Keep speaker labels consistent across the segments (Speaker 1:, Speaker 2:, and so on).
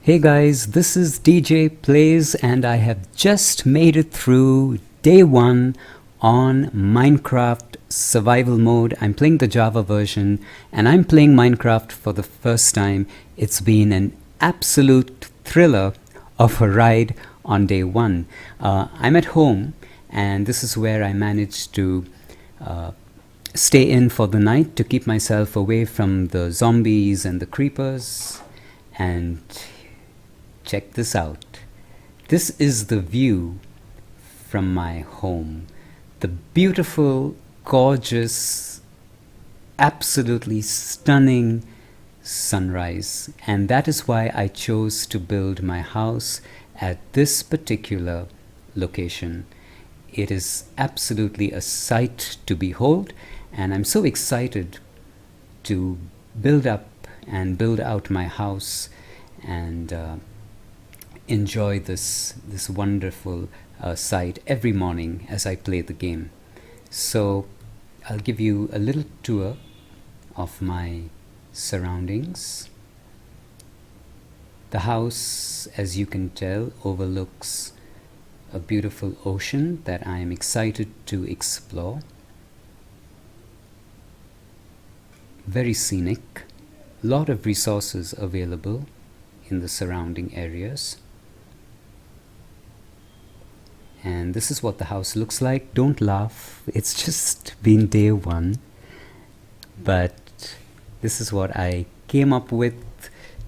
Speaker 1: Hey guys, this is DJ Plays and I have just made it through day 1 on Minecraft survival mode. I'm playing the Java version and I'm playing Minecraft for the first time. It's been an absolute thriller of a ride on day 1. I'm at home and this is where I managed to stay in for the night to keep myself away from the zombies and the creepers. And check this out. This is the view from my home. The beautiful, gorgeous, absolutely stunning sunrise. And that is why I chose to build my house at this particular location. It is absolutely a sight to behold, and I'm so excited to build up and build out my house and enjoy this wonderful sight every morning as I play the game. So I'll give you a little tour of my surroundings. The house, as you can tell, overlooks a beautiful ocean that I am excited to explore. Very scenic. Lot of resources available in the surrounding areas. And this is what the house looks like. Don't laugh, it's just been day 1, but this is what I came up with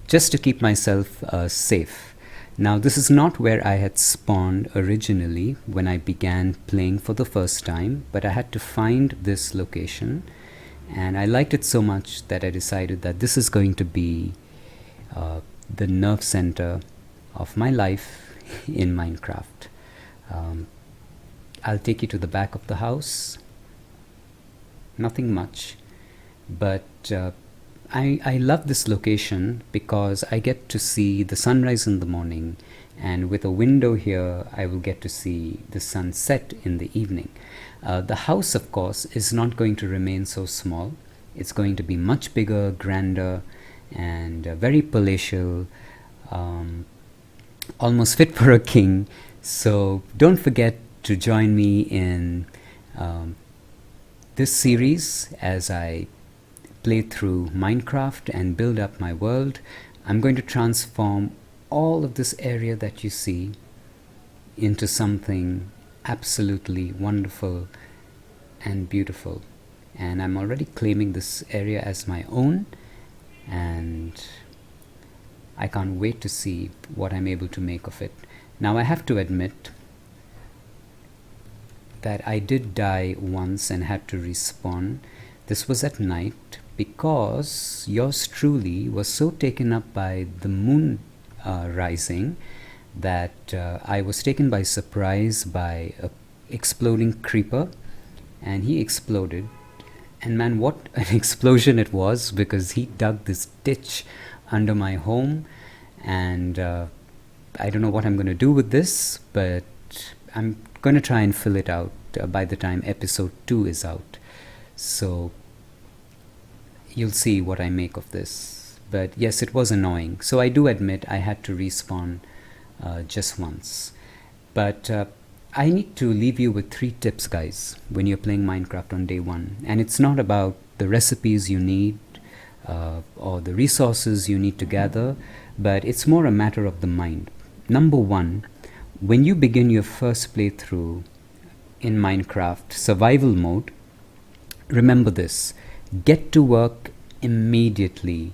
Speaker 1: just to keep myself safe. Now this is not where I had spawned originally when I began playing for the first time, but I had to find this location and I liked it so much that I decided that this is going to be the nerve center of my life in Minecraft. I'll take you to the back of the house. Nothing much, but I love this location because I get to see the sunrise in the morning, and with a window here I will get to see the sunset in the evening. The house, of course, is not going to remain so small. It's going to be much bigger, grander, and very palatial, almost fit for a king. So don't forget to join me in this series as I play through Minecraft and build up my world. I'm going to transform all of this area that you see into something absolutely wonderful and beautiful. And I'm already claiming this area as my own, and I can't wait to see what I'm able to make of it. Now I have to admit that I did die once and had to respawn. This was at night because yours truly was so taken up by the moon rising that I was taken by surprise by an exploding creeper, and he exploded. And man, what an explosion it was, because he dug this ditch under my home, and I don't know what I'm going to do with this, but I'm going to try and fill it out by the time episode 2 is out. So you'll see what I make of this. But yes, it was annoying. So I do admit I had to respawn just once. But I need to leave you with 3 tips, guys, when you're playing Minecraft on day 1. And it's not about the recipes you need or the resources you need to gather, but it's more a matter of the mind. Number 1, when you begin your first playthrough in Minecraft survival mode, remember this: get to work immediately.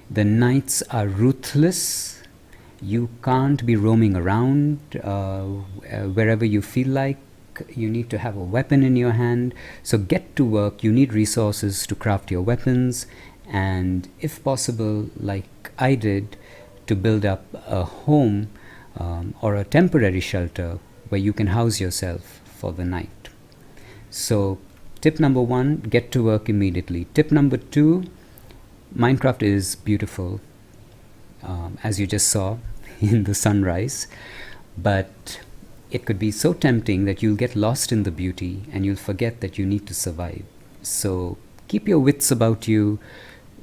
Speaker 1: The nights are ruthless. You can't be roaming around wherever you feel like. You need to have a weapon in your hand. So get to work. You need resources to craft your weapons, and if possible, like I did, to build up a home or a temporary shelter where you can house yourself for the night. So tip number 1, get to work immediately. Tip number 2, Minecraft is beautiful, as you just saw in the sunrise, but it could be so tempting that you'll get lost in the beauty and you'll forget that you need to survive. So keep your wits about you,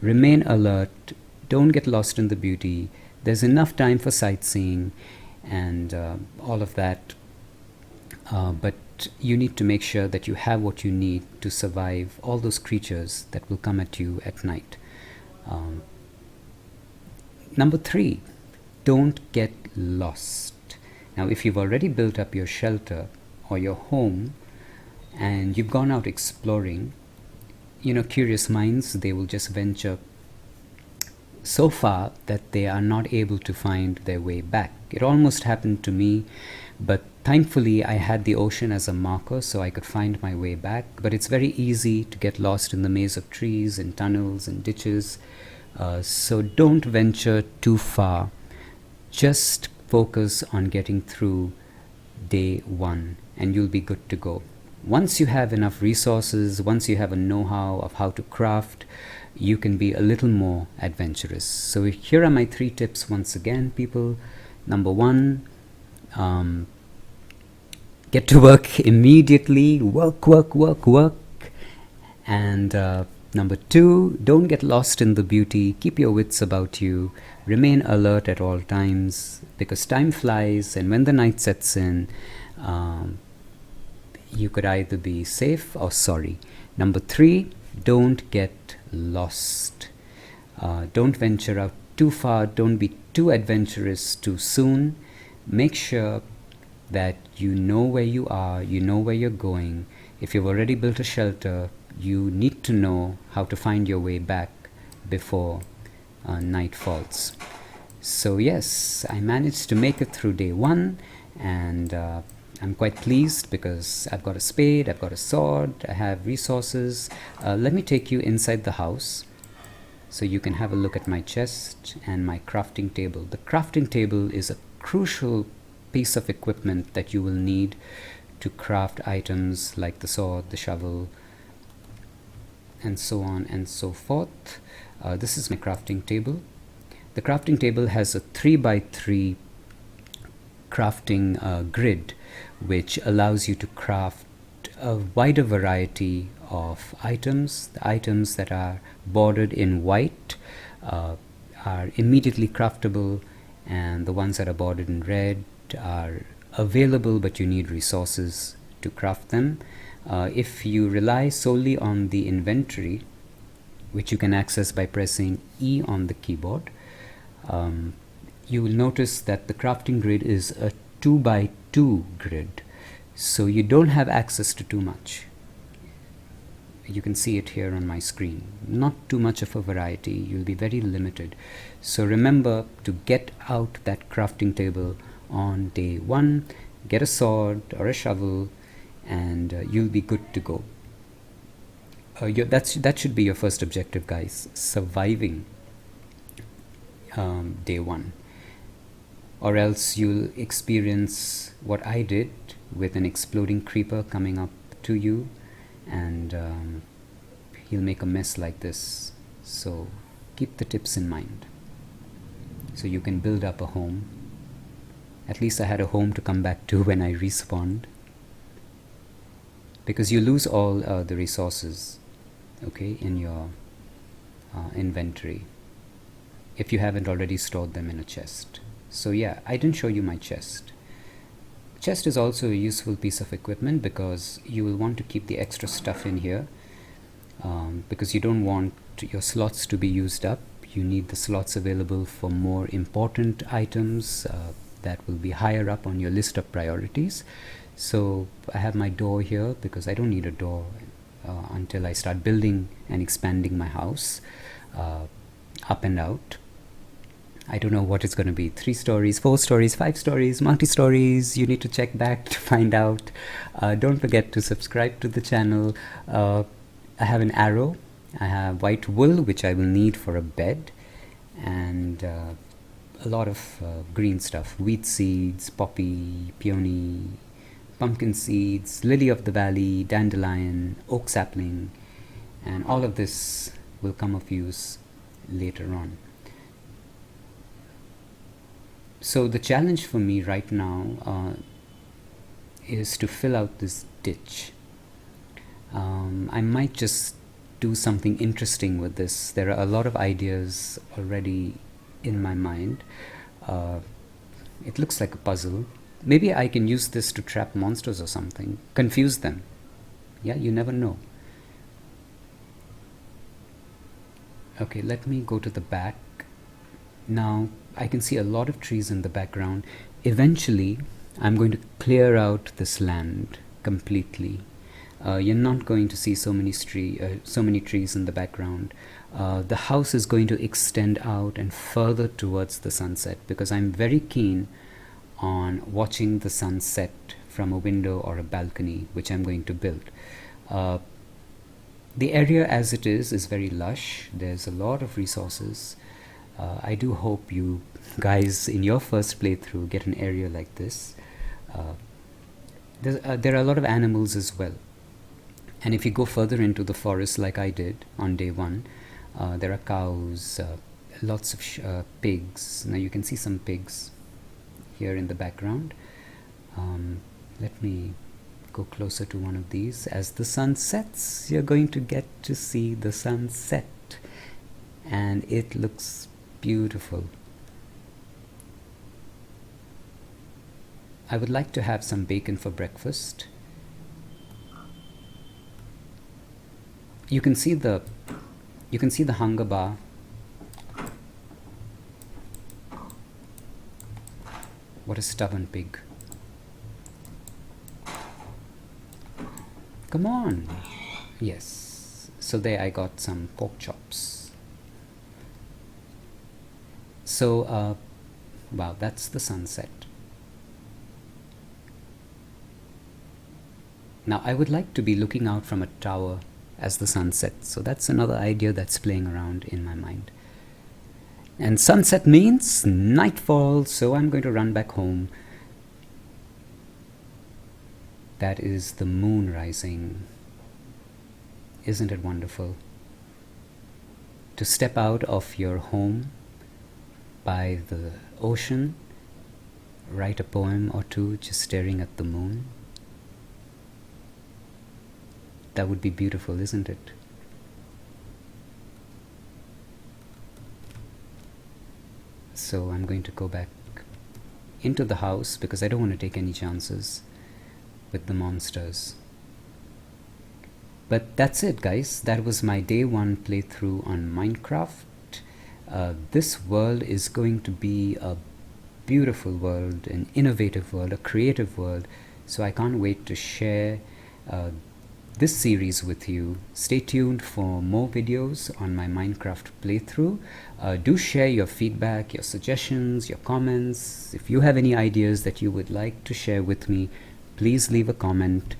Speaker 1: remain alert, don't get lost in the beauty. there's enough time for sightseeing and all of that, but you need to make sure that you have what you need to survive all those creatures that will come at you at night. Number 3, don't get lost. Now, if you've already built up your shelter or your home and you've gone out exploring, curious minds, they will just venture so far that they are not able to find their way back. It almost happened to me, but thankfully I had the ocean as a marker so I could find my way back. But it's very easy to get lost in the maze of trees and tunnels and ditches. So don't venture too far. Just focus on getting through day 1 and you'll be good to go. Once you have enough resources, once you have a know-how of how to craft, you can be a little more adventurous. So here are my 3 tips once again, people. Number 1, get to work immediately. Work. And number 2, don't get lost in the beauty. Keep your wits about you. Remain alert at all times, because time flies, and when the night sets in, you could either be safe or sorry. Number 3, don't get lost. Don't venture out too far. Don't be too adventurous too soon. Make sure that you know where you are, you know where you're going. If you've already built a shelter, you need to know how to find your way back before night falls. So yes, I managed to make it through day 1, and I'm quite pleased because I've got a spade, I've got a sword, I have resources. Let me take you inside the house so you can have a look at my chest and my crafting table. The crafting table is a crucial piece of equipment that you will need to craft items like the sword, the shovel, and so on and so forth. This is my crafting table. The crafting table has a 3x3 crafting grid, which allows you to craft a wider variety of items. The items that are bordered in white are immediately craftable, and the ones that are bordered in red are available, but you need resources to craft them. If you rely solely on the inventory, which you can access by pressing E on the keyboard, you will notice that the crafting grid is a 2x2 grid, so you don't have access to too much. You can see it here on my screen. Not too much of a variety. You'll be very limited. So remember to get out that crafting table on day 1, get a sword or a shovel, and you'll be good to go. That should be your first objective, guys. Surviving day 1. Or else you'll experience what I did with an exploding creeper coming up to you, and he'll make a mess like this. So keep the tips in mind so you can build up a home. At least I had a home to come back to when I respawned, because you lose all the resources, okay, in your inventory if you haven't already stored them in a chest. So yeah, I didn't show you my chest. Chest is also a useful piece of equipment because you will want to keep the extra stuff in here, because you don't want your slots to be used up. You need the slots available for more important items that will be higher up on your list of priorities. So I have my door here because I don't need a door until I start building and expanding my house up and out. I don't know what it's going to be, 3 stories, 4 stories, 5 stories, multi-stories. You need to check back to find out. Don't forget to subscribe to the channel. I have an arrow. I have white wool, which I will need for a bed, and a lot of green stuff. Wheat seeds, poppy, peony, pumpkin seeds, lily of the valley, dandelion, oak sapling, and all of this will come of use later on. So the challenge for me right now is to fill out this ditch. I might just do something interesting with this. There are a lot of ideas already in my mind. It looks like a puzzle. Maybe I can use this to trap monsters or something, confuse them. Yeah, you never know. Okay, let me go to the back. Now I can see a lot of trees in the background. Eventually I'm going to clear out this land completely. You're not going to see so many trees in the background. The house is going to extend out and further towards the sunset, because I'm very keen on watching the sunset from a window or a balcony, which I'm going to build. The area as it is very lush. There's a lot of resources. I do hope you guys in your first playthrough get an area like this. There are a lot of animals as well. And if you go further into the forest like I did on day one, there are cows, lots of pigs. Now you can see some pigs here in the background. Let me go closer to one of these. As the sun sets, you're going to get to see the sunset, and it looks beautiful. I would like to have some bacon for breakfast. You can see the hunger bar. What a stubborn pig. Come on. Yes. So there I got some pork chops. So, wow, that's the sunset. Now I would like to be looking out from a tower as the sun sets. So that's another idea that's playing around in my mind. And sunset means nightfall, so I'm going to run back home. That is the moon rising. Isn't it wonderful? To step out of your home by the ocean, write a poem or two just staring at the moon. That would be beautiful, isn't it? So I'm going to go back into the house because I don't want to take any chances with the monsters. But that's it, guys. That was my day one playthrough on Minecraft. This world is going to be a beautiful world, an innovative world, a creative world. So I can't wait to share this series with you. Stay tuned for more videos on my Minecraft playthrough. Do share your feedback, your suggestions, your comments. If you have any ideas that you would like to share with me, please leave a comment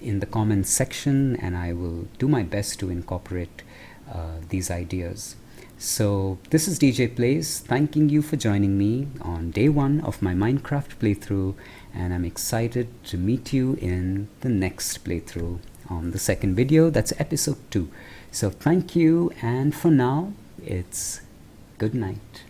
Speaker 1: in the comments section, and I will do my best to incorporate these ideas. So this is DJ Plays, thanking you for joining me on day one of my Minecraft playthrough, and I'm excited to meet you in the next playthrough on the second video. That's episode 2. So thank you, and for now it's good night.